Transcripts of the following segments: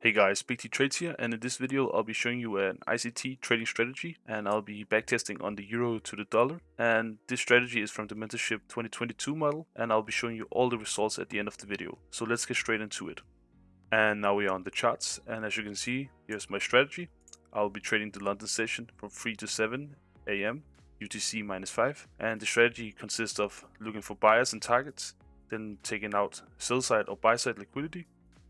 Hey guys, BigT Trades here, and in this video I'll be showing you an ICT trading strategy, and I'll be backtesting on the euro to the dollar. And this strategy is from the mentorship 2022 model, and I'll be showing you all the results at the end of the video. So let's get straight into it. And now we are on the charts, and as you can see, here's my strategy. I'll be trading the London session from 3 to 7 AM UTC -5, and the strategy consists of looking for buyers and targets, then taking out sell side or buy side liquidity,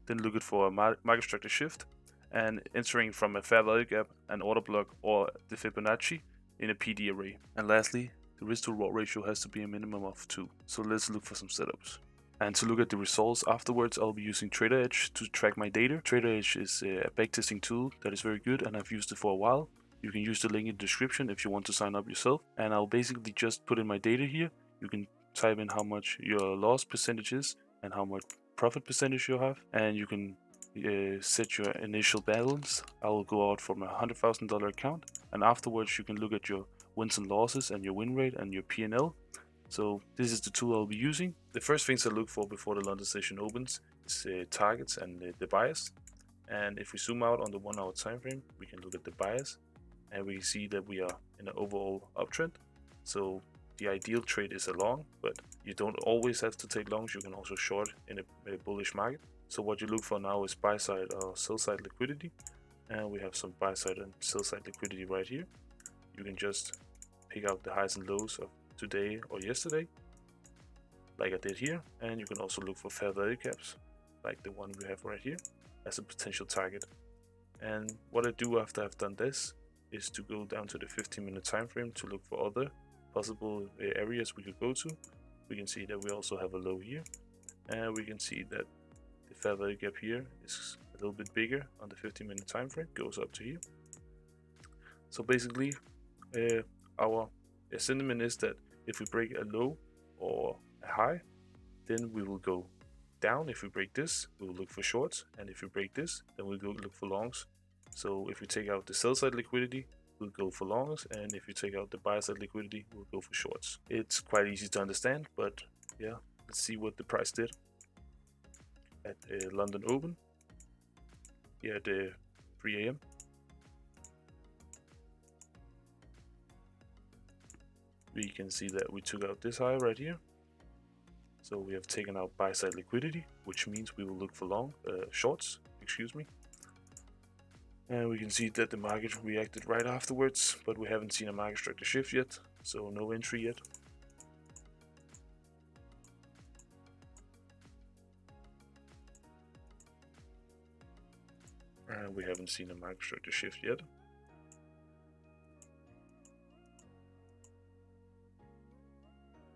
then looking for a market structure shift, and entering from a fair value gap, an order block, or the Fibonacci in a PD array. And lastly, the risk to reward ratio has to be a minimum of 2. So let's look for some setups. And to look at the results afterwards, I'll be using Trader Edge to track my data. Trader Edge is a backtesting tool that is very good, and I've used it for a while. You can use the link in the description if you want to sign up yourself. And I'll basically just put in my data here. You can type in how much your loss percentage is and how much profit percentage you have, and you can set your initial balance. I will go out from a $100,000 account, and afterwards you can look at your wins and losses and your win rate and your P&L. So this is the tool I'll be using. The first things I look for before the London session opens is targets and the bias. And if we zoom out on the 1 hour time frame, we can look at the bias, and we see that we are in an overall uptrend. So the ideal trade is a long, but you don't always have to take longs. You can also short in a bullish market. So what you look for now is buy side or sell side liquidity, and we have some buy side and sell side liquidity right here. You can just pick out the highs and lows of today or yesterday, like I did here, and you can also look for fair value gaps, like the one we have right here, as a potential target. And what I do after I've done this is to go down to the 15-minute time frame to look for other possible areas we could go to. We can see that we also have a low here, and we can see that the fair value gap here is a little bit bigger on the 15-minute time frame, goes up to here. So basically our sentiment is that if we break a low or a high, then we will go down. If we break this, we will look for shorts, and if we break this, then we'll go look for longs. So if we take out the sell side liquidity, we'll go for longs, and if you take out the buy side liquidity, we'll go for shorts. It's quite easy to understand, but yeah, let's see what the price did at London Open here at 3 AM. We can see that we took out this high right here. So we have taken out buy side liquidity, which means we will look for shorts, excuse me. And we can see that the market reacted right afterwards, but we haven't seen a market structure shift yet, so no entry yet. And we haven't seen a market structure shift yet.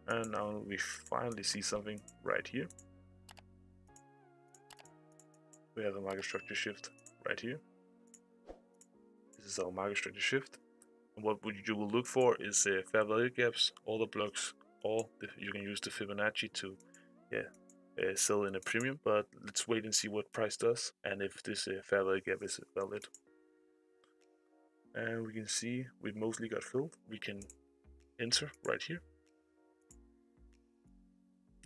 And now we finally see something right here. We have a market structure shift right here. This is our market structure shift. And what you will look for is fair value gaps, order blocks, or you can use the Fibonacci to sell in a premium. But let's wait and see what price does and if this fair value gap is valid. And we can see we mostly got filled. We can enter right here.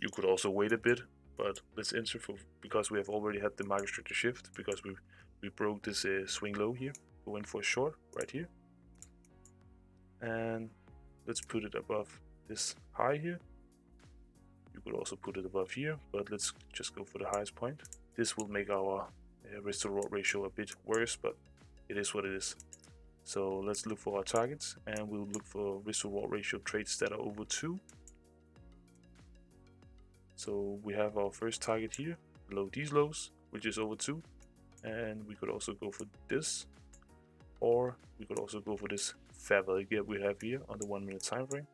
You could also wait a bit, but let's enter because we have already had the market structure shift, because we broke this swing low here. Go in for a short right here, and let's put it above this high here. You could also put it above here, but let's just go for the highest point. This will make our risk to reward ratio a bit worse, but it is what it is. So let's look for our targets, and we'll look for risk to reward ratio trades that are over 2. So we have our first target here below these lows, which is over 2, and we could also go for this, or we could also go for this fair value gap we have here on the 1 minute time frame,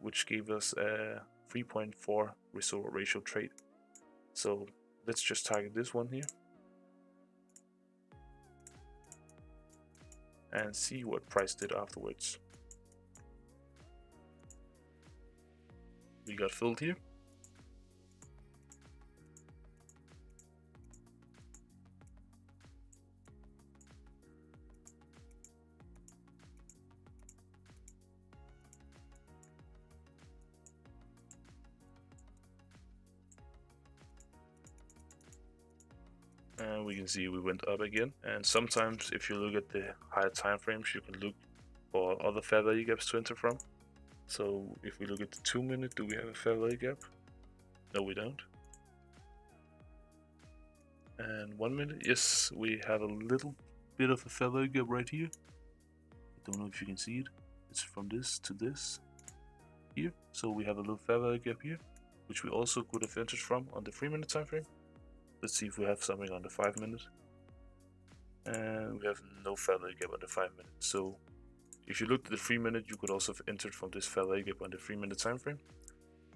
which gave us a 3.4 risk to reward ratio trade. So let's just target this one here and see what price did afterwards. We got filled here. and we can see we went up again. And sometimes if you look at the higher time frames, you can look for other fair value gaps to enter from. So if we look at the 2 minute, do we have a fair value gap? No, we don't. And 1 minute, yes, we have a little bit of a fair value gap right here. I don't know if you can see it. It's from this to this here. So we have a little fair value gap here, which we also could have entered from on the 3 minute time frame. Let's see if we have something on the 5 minute. And we have no fair value gap on the 5 minute. So if you looked at the 3 minute, you could also have entered from this fair value gap on the 3 minute time frame.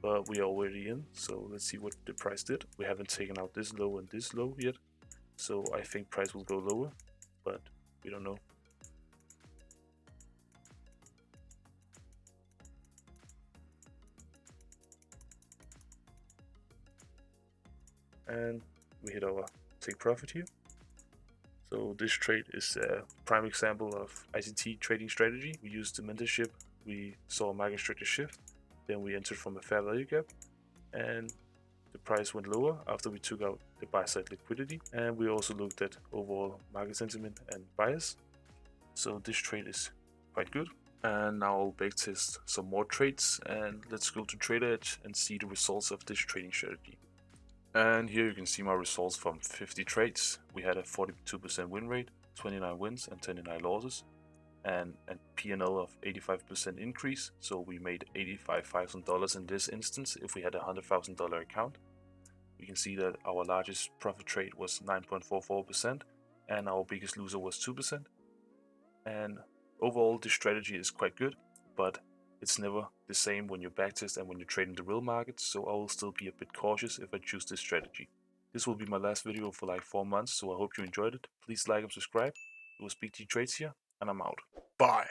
But we are already in, so let's see what the price did. We haven't taken out this low and this low yet, so I think price will go lower, but we don't know. And we hit our take profit here. So this trade is a prime example of ICT trading strategy. We used the mentorship, we saw a market structure shift, then we entered from a fair value gap, and the price went lower after we took out the buy side liquidity, and we also looked at overall market sentiment and bias. So this trade is quite good. And now I'll backtest some more trades, and let's go to Trader Edge and see the results of this trading strategy. And here you can see my results from 50 trades. We had a 42% win rate, 29 wins and 29 losses, and a P&L of 85% increase. So we made $85,000 in this instance if we had a $100,000 account. We can see that our largest profit trade was 9.44% and our biggest loser was 2%. And overall this strategy is quite good, but it's never the same when you backtest and when you trade in the real market, so I will still be a bit cautious if I choose this strategy. This will be my last video for like 4 months, so I hope you enjoyed it. Please like and subscribe. It was BigT Trades here, and I'm out. Bye!